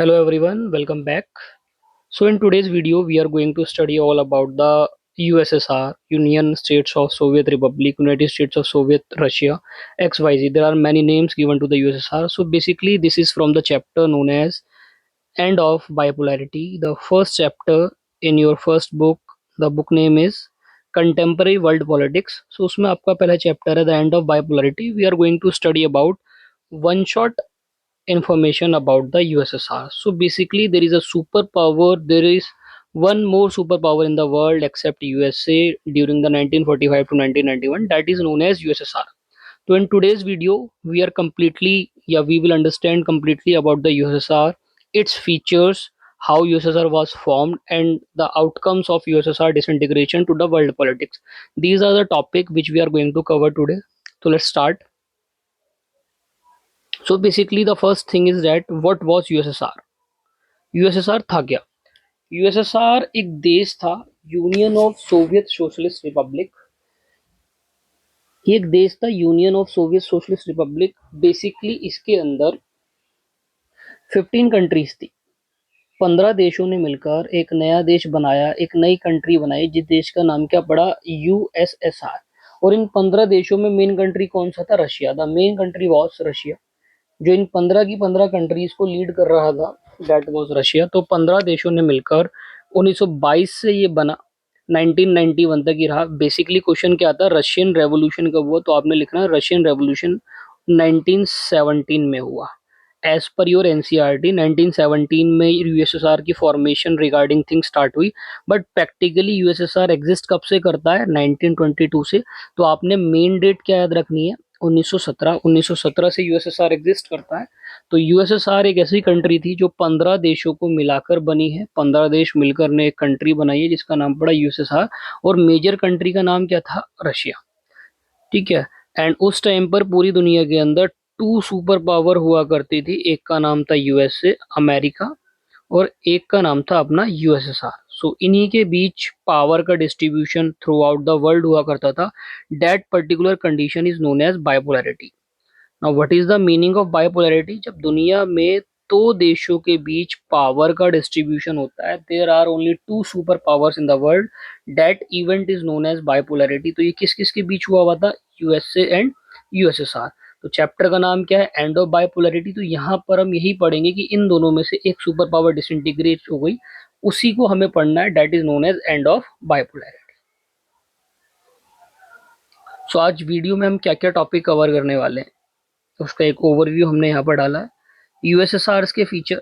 Hello everyone, welcome back. So in today's video we are going to study all about the USSR, Union States of Soviet Republic, United States of Soviet Russia, XYZ. There are many names given to the USSR. So basically this is from the chapter known as End of Bipolarity. The first chapter in your first book, the book name is Contemporary World Politics. So उसमें आपका पहला chapter है The End of Bipolarity. We are going to study about one shot information about the USSR. So basically, there is a superpower. There is one more superpower in the world except USA during the 1945 to 1991. That is known as USSR. So in today's video, we will understand completely about the USSR, its features, how USSR was formed, and the outcomes of USSR disintegration to the world politics. These are the topic which we are going to cover today. So let's start. So basically, the first thing is that what was USSR? USSR था क्या? USSR एक देश था, union of Soviet socialist Republic. ये एक देश था, union of Soviet socialist Republic. Basically इसके अंदर 15 कंट्रीज थी। 15 देशों ने मिलकर एक नया देश बनाया, एक नई कंट्री बनाई, जिस देश का नाम क्या पड़ा? यूएसएसआर। और इन 15 देशों में मेन कंट्री कौन सा था? Russia. The main country was Russia. जो इन 15 की 15 कंट्रीज को लीड कर रहा था, दैट वाज रशिया। तो 15 देशों ने मिलकर 1922 से ये बना, 1991 तक ही रहा। बेसिकली क्वेश्चन क्या आता है, रशियन रेवोल्यूशन कब हुआ? तो आपने लिखना है रशियन रेवोल्यूशन 1917 में हुआ। एज पर योर एनसीईआरटी 1917 में यूएसएसआर की फॉर्मेशन रिगार्डिंग थिंग स्टार्ट हुई। बट प्रैक्टिकली यूएसएसआर एग्जिस्ट कब से करता है? 1922 से। तो आपने मेन डेट क्या याद रखनी है? 1917 से यूएसएसआर एग्जिस्ट करता है। तो यूएसएसआर एक ऐसी कंट्री थी जो 15 देशों को मिलाकर बनी है। 15 देश मिलकर ने एक कंट्री बनाई है जिसका नाम पड़ा यूएसएसआर। और मेजर कंट्री का नाम क्या था? रशिया। ठीक है। एंड उस टाइम पर पूरी दुनिया के अंदर टू सुपर पावर हुआ करती थी। एक का नाम था यूएसए, अमेरिका, और एक का नाम था अपना यूएसएसआर। सो इन्हीं के बीच पावर का distribution throughout the world हुआ करता था। That particular condition is known as bipolarity. Now what is the meaning of bipolarity? जब दुनिया में दो देशों के बीच पावर का डिस्ट्रीब्यूशन होता है, there are only two super powers in the world, that event is known as bipolarity. तो ये किस किस के बीच हुआ था? USA and USSR. तो चैप्टर का नाम क्या है? End of bipolarity. तो यहाँ पर हम यही पढ़ेंगे कि इन दोनों में से एक सुपर पावर डिसइंटीग्रेट हो गई, उसी को हमें पढ़ना है। That is known as end of bipolarity. So आज वीडियो में हम क्या क्या टॉपिक कवर करने वाले हैं, उसका एक ओवरव्यू हमने यहाँ पर डाला है। यूएसएसआर के feature,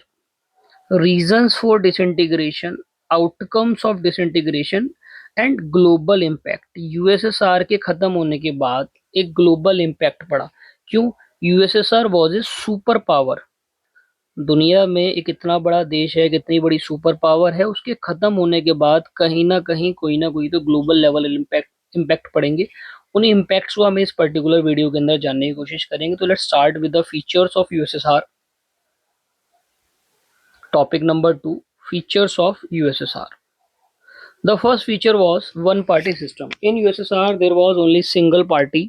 reasons for disintegration, outcomes of disintegration and global impact. USSR के खत्म होने के बाद एक ग्लोबल इम्पैक्ट पड़ा। क्यों? USSR was a super power. दुनिया में एक इतना बड़ा देश है, कितनी बड़ी सुपर पावर है, उसके खत्म होने के बाद कहीं ना कहीं कोई ना कोई तो ग्लोबल लेवल इम्पैक्ट पड़ेंगे। उन इम्पैक्ट्स को हम इस पर्टिकुलर वीडियो के अंदर जानने की कोशिश करेंगे। तो let's start with the features of USSR. Topic number 2, features of USSR. The first feature was one party system. In USSR, there was only single party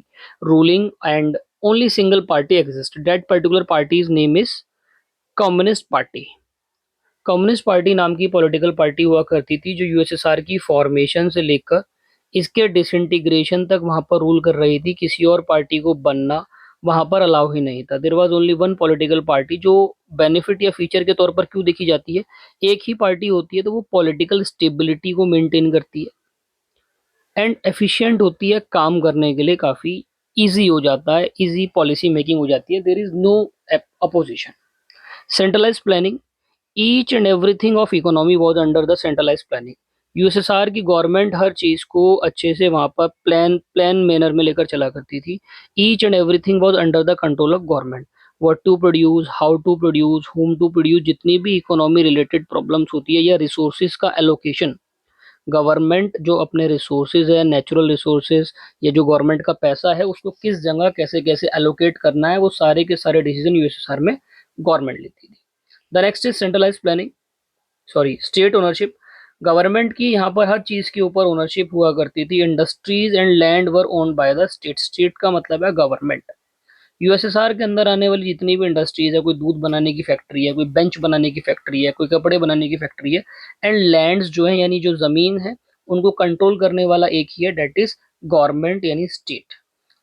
ruling and only single party existed. That particular party's name is Communist Party. Communist party नाम की political party हुआ करती थी, जो USSR की formation से लेकर इसके डिसइंटीग्रेशन तक वहां पर रूल कर रही थी। किसी और पार्टी को बनना वहां पर अलाउ ही नहीं था। There was only one political party. जो बेनिफिट या फीचर के तौर पर क्यों देखी जाती है? एक ही पार्टी होती है तो वो पॉलिटिकल स्टेबिलिटी को मेंटेन करती है एंड एफिशिएंट होती है, काम करने के लिए काफ़ी ईजी हो जाता है, ईजी पॉलिसी मेकिंग हो जाती है। There is no opposition. Centralised planning, each and everything of economy was under the centralised planning. USSR की गवर्नमेंट हर चीज़ को अच्छे से वहाँ पर प्लान मैनर में लेकर चला करती थी। Each and everything was under the control of government. What to produce, how to produce, home to produce, जितनी भी इकोनॉमी रिलेटेड प्रॉब्लम्स होती है या रिसोर्सेज का एलोकेशन, गवर्नमेंट जो अपने रिसोर्सेज है, नेचुरल रिसोर्सेज, या जो गवर्नमेंट का पैसा है, उसको किस जगह कैसे कैसे एलोकेट करना है, वो सारे के सारे डिसीजन यूएसएसआर में गवर्नमेंट लेती थी। The next is centralised planning, sorry state ownership. Government की यहाँ पर हर चीज़ के ऊपर ओनरशिप हुआ करती थी। Industries and land were owned by the state. State का मतलब है गवर्नमेंट। यूएसएसआर के अंदर आने वाली जितनी भी इंडस्ट्रीज है, कोई दूध बनाने की फैक्ट्री है, कोई बेंच बनाने की फैक्ट्री है, कोई कपड़े बनाने की फैक्ट्री है, एंड लैंड्स जो है यानी जो जमीन है उनको कंट्रोल करने वाला एक ही है, डेट इज गवर्नमेंट यानी स्टेट।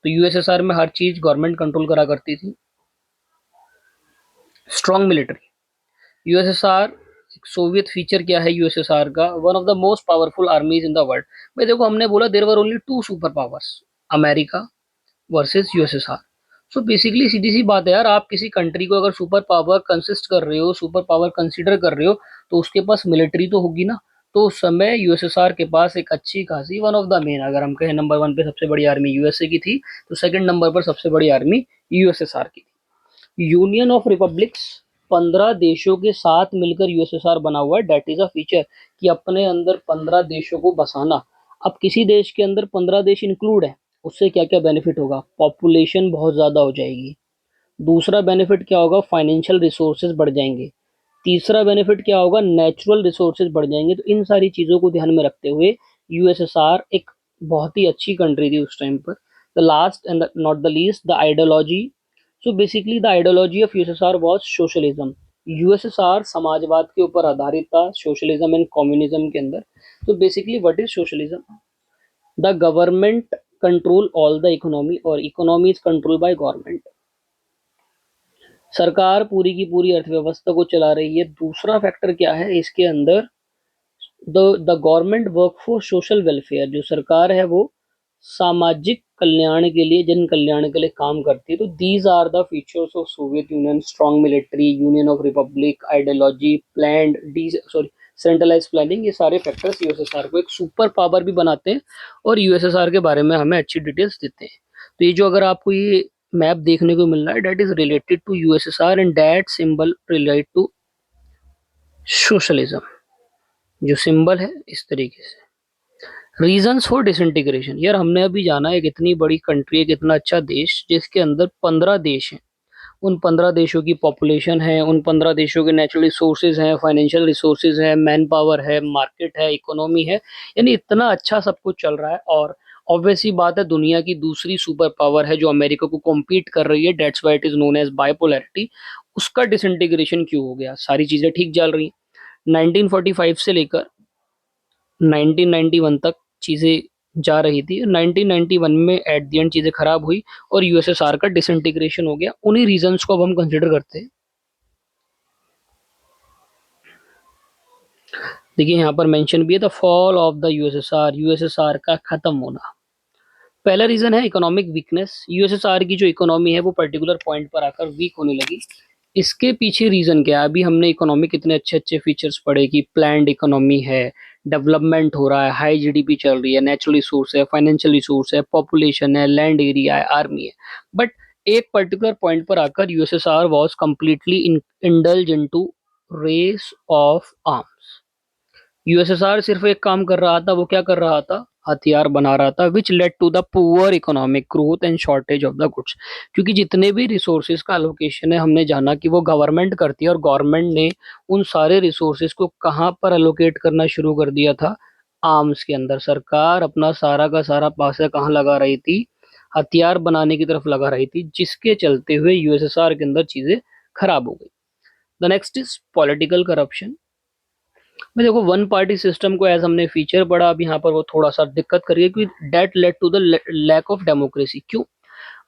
तो यूएसएसआर में हर चीज गवर्नमेंट कंट्रोल करा करती थी। Strong military. USSR Soviet feature क्या है यूएसएसआर का, one of the most powerful armies in the world. भाई देखो हमने बोला there were only two super powers, America versus USSR. So basically सीधी सी बात है यार, आप किसी कंट्री को अगर सुपर पावर कंसिस्ट कर रहे हो, सुपर पावर कंसीडर कर रहे हो, तो उसके पास मिलिट्री तो होगी ना। तो उस समय यूएसएसआर के पास एक अच्छी खासी, वन ऑफ द मेन, अगर हम कहें नंबर वन पे सबसे बड़ी आर्मी यूएसए की थी, तो सेकंड नंबर पर सबसे बड़ी आर्मी यूएसएसआर की थी। यूनियन ऑफ रिपब्लिक्स, 15 देशों के साथ मिलकर यूएसएसआर बना हुआ है, डेट इज अ फीचर कि अपने अंदर 15 देशों को बसाना। अब किसी देश के अंदर 15 देश इंक्लूड है, उससे क्या क्या बेनिफिट होगा, पॉपुलेशन बहुत ज्यादा हो जाएगी। दूसरा बेनिफिट क्या होगा, फाइनेंशियल रिसोर्सेज बढ़ जाएंगे। तीसरा बेनिफिट क्या होगा, नेचुरल रिसोर्सेज बढ़ जाएंगे। तो इन सारी चीजों को ध्यान में रखते हुए यूएसएसआर एक बहुत ही अच्छी कंट्री थी उस टाइम पर। The last and not the least, the ideology. So basically the ideology of USSR was socialism. USSR समाजवाद के ऊपर आधारित था, सोशलिज्म एंड कम्युनिज्म के अंदर। तो basically what is socialism, the government control all the economy, और economy is control by government. सरकार पूरी की पूरी अर्थव्यवस्था को चला रही है। दूसरा फैक्टर क्या है इसके अंदर, the government work for social welfare. जो सरकार है वो सामाजिक कल्याण के लिए, जन कल्याण के लिए काम करती है। तो these are the features of Soviet Union, strong military, union of republic, ideology, planned D sorry centralised planning. ये सारे फैक्टर्स यूएसएसआर को एक सुपर पावर भी बनाते हैं और यूएसएसआर के बारे में हमें अच्छी डिटेल्स देते हैं। तो ये जो अगर आपको ये मैप देखने को मिल रहा है, that is related to USSR and that symbol relate to socialism. जो सिंबल है इस तरीके से। रीजंस फॉर डिसइंटीग्रेशन, यार हमने अभी जाना एक इतनी बड़ी कंट्री, एक इतना अच्छा देश जिसके अंदर 15 देश हैं। उन 15 देशों की पॉपुलेशन है, उन 15 देशों के नेचुरल रिसोर्सेज हैं, फाइनेंशियल रिसोर्सेज हैं, मैन पावर है, मार्केट है, इकोनॉमी है, यानी इतना अच्छा सब कुछ चल रहा है। और ऑब्वियस ही बात है, दुनिया की दूसरी सुपर पावर है जो अमेरिका को कॉम्पीट कर रही है, that's why it is known as bipolarity. उसका डिसइंटीग्रेशन क्यों हो गया, सारी चीजें ठीक चल रही 1945 से लेकर 1991 तक चीजें जा रही थी। 1991 में एट द एंड चीजें खराब हुई और यूएसएसआर का डिसइंटीग्रेशन हो गया। उन्हीं रीजंस को अब हम कंसिडर करते हैं। देखिए यहाँ पर मेंशन भी है, the fall of the USSR, USSR का खत्म होना। पहला रीजन है इकोनॉमिक वीकनेस। यूएसएसआर की जो इकोनॉमी है वो पर्टिकुलर पॉइंट पर आकर वीक होने लगी। इसके पीछे रीजन क्या है, अभी हमने इकोनॉमिक कितने अच्छे अच्छे फीचर्स पढ़े कि प्लान्ड इकोनॉमी है, डेवलपमेंट हो रहा है, हाई जीडीपी चल रही है, नेचुरल रिसोर्स है, फाइनेंशियल रिसोर्स है, पॉपुलेशन है, लैंड एरिया है, आर्मी है। बट एक पर्टिकुलर पॉइंट पर आकर USSR was completely indulge into race of arms. USSR सिर्फ एक काम कर रहा था, वो क्या कर रहा था, हथियार बना रहा था, which led to the poor economic growth and shortage of the goods. क्योंकि जितने भी रिसोर्सेज का अलोकेशन है, हमने जाना कि वो गवर्नमेंट करती है, और गवर्नमेंट ने उन सारे रिसोर्सेज को कहाँ पर अलोकेट करना शुरू कर दिया था, आर्म्स के अंदर। सरकार अपना सारा का सारा पैसा कहाँ लगा रही थी, हथियार बनाने की तरफ लगा रही थी, जिसके चलते हुए यूएसएसआर के अंदर चीजें खराब हो गई। The next is political corruption. मैं देखो वन पार्टी सिस्टम को एज हमने फीचर पढ़ा, अब यहाँ पर वो थोड़ा सा दिक्कत करिए कि that led to the lack of democracy. क्यों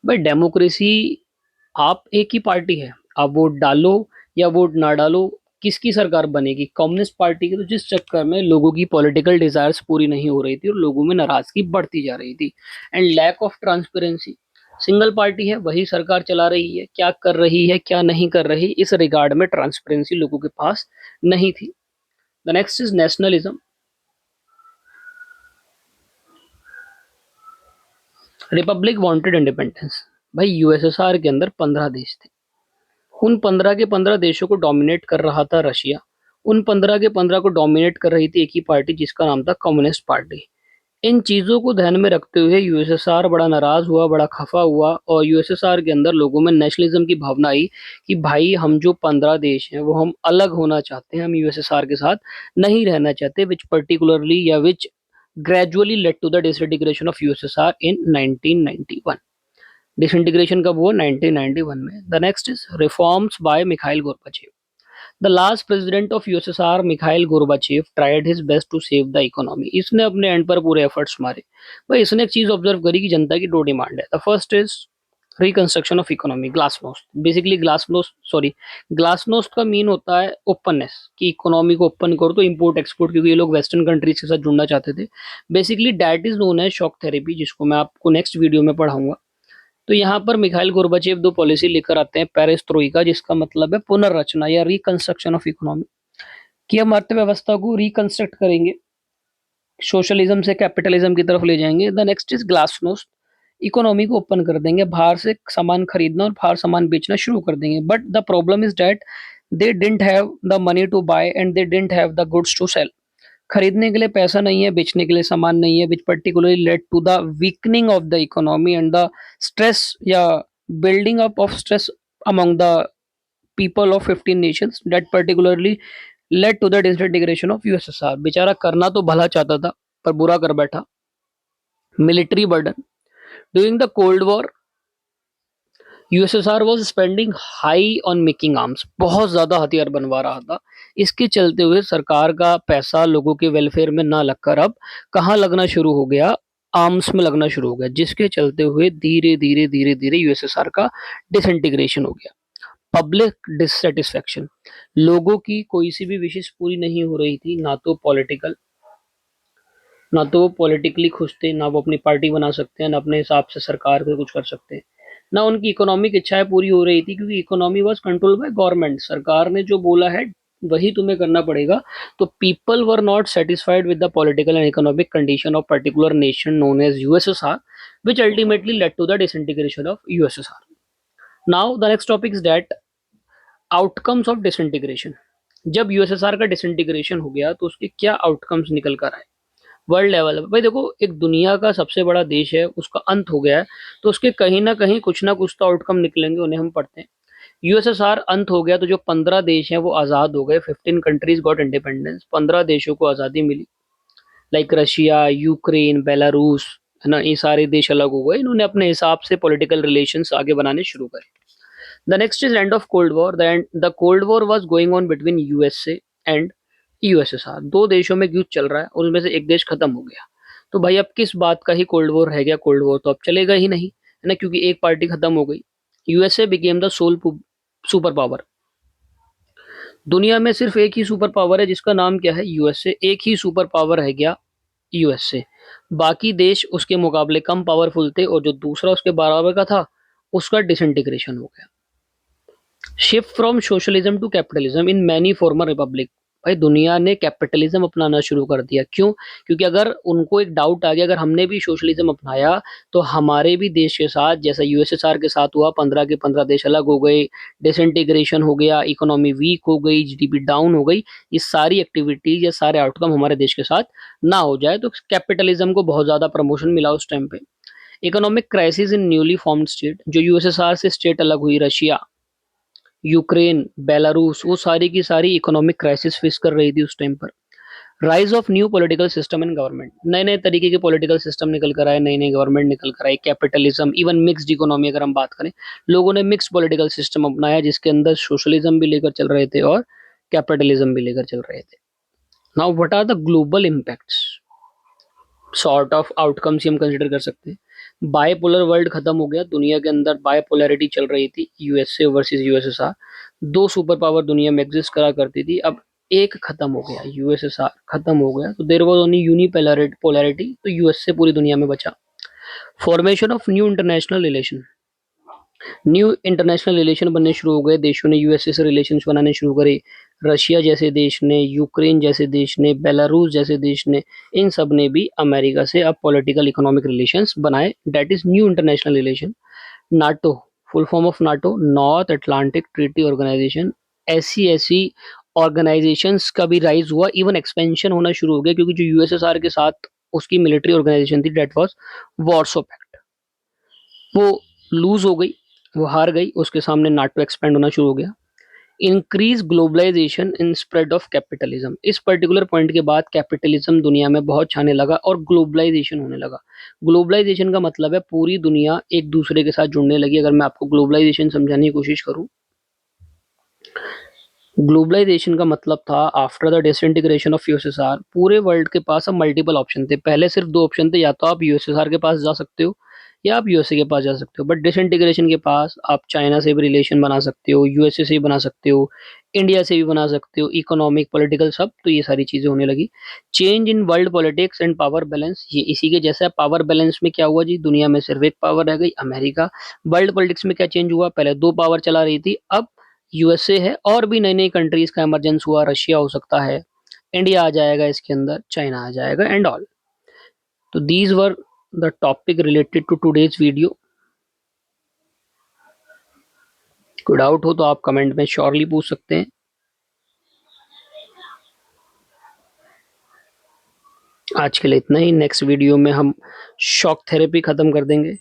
भाई, डेमोक्रेसी, आप एक ही पार्टी है, आप वोट डालो या वोट ना डालो, किसकी सरकार बनेगी, कम्युनिस्ट पार्टी की। तो जिस चक्कर में लोगों की पॉलिटिकल डिजायर्स पूरी नहीं हो रही थी और लोगों में नाराजगी बढ़ती जा रही थी। And lack of transparency, single party है, वही सरकार चला रही है, क्या कर रही है क्या नहीं कर रही, इस रिगार्ड में ट्रांसपेरेंसी लोगों के पास नहीं थी। The next is nationalism. Republic wanted independence. भाई यूएसएसआर के अंदर 15 देश थे, उन 15 के 15 देशों को डोमिनेट कर रहा था रशिया। उन 15 के 15 को डोमिनेट कर रही थी एक ही पार्टी जिसका नाम था कम्युनिस्ट पार्टी। इन चीजों को ध्यान में रखते हुए यूएसएसआर बड़ा नाराज हुआ, बड़ा खफा हुआ, और यूएसएसआर के अंदर लोगों में नेशनलिज्म की भावना आई कि भाई हम जो 15 देश हैं वो हम अलग होना चाहते हैं, हम यूएसएसआर के साथ नहीं रहना चाहते, विच पर्टिकुलरली या which gradually led to the disintegration of USSR in 1991. Disintegration कब हुआ? 1991 में। The next is reforms by Mikhail Gorbachev. The last president of USSR Mikhail Gorbachev tried his best to save the economy. इसने अपने and पर पूरे efforts मारे। भाई इसने एक चीज ऑब्जर्व करी कि जनता की दो डिमांड है। The first is reconstruction of economy, glasnost. Basically glasnost का मीन होता है ओपननेस, कि इकोनॉमी को ओपन करो तो इंपोर्ट एक्सपोर्ट, क्योंकि ये लोग वेस्टर्न कंट्रीज के साथ जुड़ना चाहते थे। Basically that is known as shock therapy, जिसको मैं आपको नेक्स्ट वीडियो में पढ़ाऊंगा। तो यहाँ पर मिखाइल गोर्बाचेव दो पॉलिसी लेकर आते हैं, पेरेस्ट्रोइका, जिसका मतलब है पुनर्रचना या रिकंस्ट्रक्शन ऑफ इकोनॉमी, कि हम अर्थव्यवस्था को रिकंस्ट्रक्ट करेंगे, सोशलिज्म से कैपिटलिज्म की तरफ ले जाएंगे। The next is glasnost, economy को ओपन कर देंगे, बाहर से सामान खरीदना और बाहर सामान बेचना शुरू कर देंगे। But the problem is that they didn't have the money to buy and they didn't have the goods to sell. खरीदने के लिए पैसा नहीं है, बेचने के लिए सामान नहीं है, which particularly led to the weakening of the economy and the stress या building up of stress among the people of 15 nations that particularly led to the disintegration of USSR. बेचारा करना तो भला चाहता था पर बुरा कर बैठा। Military burden during the cold war, USSR was spending high on making arms, बहुत ज्यादा हथियार बनवा रहा था। इसके चलते हुए सरकार का पैसा लोगों के वेलफेयर में ना लगकर अब कहाँ लगना शुरू हो गया? आर्म्स में लगना शुरू हो गया, जिसके चलते हुए धीरे धीरे धीरे धीरे यूएसएसआर का डिसइंटीग्रेशन हो गया। पब्लिक डिससेटिस्फेक्शन, लोगों की कोई सी भी विशेष पूरी नहीं हो रही थी, ना तो वो पॉलिटिकली खुश थे, ना वो अपनी पार्टी बना सकते हैं, ना अपने हिसाब से सरकार को कुछ कर सकते हैं, ना उनकी इकोनॉमिक इच्छाएं पूरी हो रही थी, क्योंकि economy was control by government. सरकार ने जो बोला है वही तुम्हें करना पड़ेगा। तो people were not satisfied with the political and economic condition of particular nation known as USSR, which ultimately led to the disintegration of USSR. Now the next topic is that outcomes of disintegration. जब USSR का disintegration हो गया तो उसके क्या outcomes निकल कर आए वर्ल्ड लेवल पर? भाई देखो, एक दुनिया का सबसे बड़ा देश है, उसका अंत हो गया है, तो उसके कहीं ना कुछ तो आउटकम निकलेंगे, उन्हें हम पढ़ते हैं। यूएसएसआर अंत हो गया तो जो 15 देश हैं वो आज़ाद हो गए। 15 कंट्रीज गॉट इंडिपेंडेंस, 15 देशों को आज़ादी मिली। लाइक रशिया, यूक्रेन, बेलारूस, है ना, ये सारे देश अलग हो गए। इन्होंने अपने हिसाब से पॉलिटिकल रिलेशंस आगे बनाने शुरू करे। The next is end of Cold War. The Cold War was going on between USA and USSR. दो देशों में युद्ध चल रहा है और उनमें से एक देश खत्म हो गया। तो भाई अब किस बात का ही कोल्ड वॉर है? गया कोल्ड वॉर तो अब चलेगा ही नहीं, है ना, क्योंकि एक पार्टी खत्म हो गई। USA became the sole super power. दुनिया में सिर्फ एक ही सुपर पावर है जिसका नाम क्या है? यूएसए। एक ही सुपर पावर है क्या? यूएसए। बाकी देश उसके मुकाबले कम पावरफुल थे और जो दूसरा उसके बराबर का था उसका डिसइंटीग्रेशन हो गया। Shift from socialism to capitalism in many former republic. भाई दुनिया ने कैपिटलिज्म अपनाना शुरू कर दिया। क्यों? क्योंकि अगर उनको एक डाउट आ गया, अगर हमने भी सोशलिज्म अपनाया तो हमारे भी देश के साथ, जैसा यूएसएसआर के साथ हुआ, 15 के 15 देश अलग हो गए, डिसइंटीग्रेशन हो गया, इकोनॉमी वीक हो गई, जीडीपी डाउन हो गई, ये सारी एक्टिविटीज या सारे आउटकम हमारे देश के साथ ना हो जाए, तो कैपिटलिज्म को बहुत ज्यादा प्रमोशन मिला उस टाइम पे। Economic crisis in newly formed state, जो यूएसएसआर से स्टेट अलग हुई, रशिया, यूक्रेन, बेलारूस, वो सारी की सारी इकोनॉमिक क्राइसिस फेस कर रही थी उस टाइम पर। Rise of new political system and government, नए नए तरीके के पॉलिटिकल सिस्टम निकल कर आए, नई नई गवर्नमेंट निकल कर आई, कैपिटलिज्म, इवन मिक्स्ड इकोनॉमी अगर हम बात करें, लोगों ने मिक्स पॉलिटिकल सिस्टम अपनाया जिसके अंदर सोशलिज्म भी लेकर चल रहे थे और कैपिटलिज्म भी लेकर चल रहे थे। Now what are the global impacts? Sort of outcomes ही हम कंसिडर कर सकते हैं। बायपोलर वर्ल्ड खत्म हो गया, दुनिया के अंदर बायपोलैरिटी चल रही थी, यूएसए वर्सेस यूएसएसआर। दो सुपर पावर दुनिया में एग्जिस्ट करा करती थी, अब एक खत्म हो गया, यूएसएसआर खत्म हो गया, तो देयर वाज ओनली यूनिपोलैरिटी, तो यूएसए पूरी दुनिया में बचा। Formation of new international relation, new international relation बनने शुरू हो गए, देशों ने यूएसए से रिलेशन बनाने शुरू करे। रशिया जैसे देश ने, यूक्रेन जैसे देश ने, बेलारूस जैसे देश ने, इन सब ने भी अमेरिका से अब पॉलिटिकल इकोनॉमिक रिलेशंस बनाए, that is new international relation. NATO, full form of NATO, North Atlantic Treaty Organization. ऐसी ऐसी ऑर्गेनाइजेशंस का भी राइज हुआ, इवन एक्सपेंशन होना शुरू हो गया, क्योंकि जो यूएसएसआर के साथ उसकी मिलिट्री ऑर्गेनाइजेशन थी, दैट वाज वार्सो पैक्ट, वो लूज हो गई, वो हार गई, उसके सामने नाटो एक्सपेंड होना शुरू हो गया। Increase globalization in spread of capitalism. इस पर्टिकुलर पॉइंट के बाद कैपिटलिज्म दुनिया में बहुत छाने लगा और ग्लोबलाइजेशन होने लगा। ग्लोबलाइजेशन का मतलब है पूरी दुनिया एक दूसरे के साथ जुड़ने लगी। अगर मैं आपको ग्लोबलाइजेशन समझाने की कोशिश करूं, ग्लोबलाइजेशन का मतलब था after the disintegration of USSR पूरे वर्ल्ड के पास अब मल्टीपल ऑप्शन थे। पहले सिर्फ दो ऑप्शन थे, या तो आप यूएसएसआर के पास जा सकते हो या आप यूएसए के पास जा सकते हो। बट डिसइंटीग्रेशन के पास आप चाइना से भी रिलेशन बना सकते हो, यूएसए से भी बना सकते हो, इंडिया से भी बना सकते हो, इकोनॉमिक पॉलिटिकल सब। तो ये सारी चीजें होने लगी। Change in world politics and power balance, ये इसी के जैसा है। पावर बैलेंस में क्या हुआ जी, दुनिया में सिर्फ एक पावर रह गई, अमेरिका। वर्ल्ड पॉलिटिक्स में क्या चेंज हुआ, पहले दो पावर चला रही थी, अब यूएसए है और भी नई नई कंट्रीज का इमरजेंस हुआ, रशिया हो सकता है, इंडिया आ जाएगा इसके अंदर, चाइना आ जाएगा एंड ऑल। तो these were the topic related to today's video. कोई डाउट हो तो आप कमेंट में श्योरली पूछ सकते हैं। आज के लिए इतना ही। नेक्स्ट वीडियो में हम शॉक थेरेपी खत्म कर देंगे।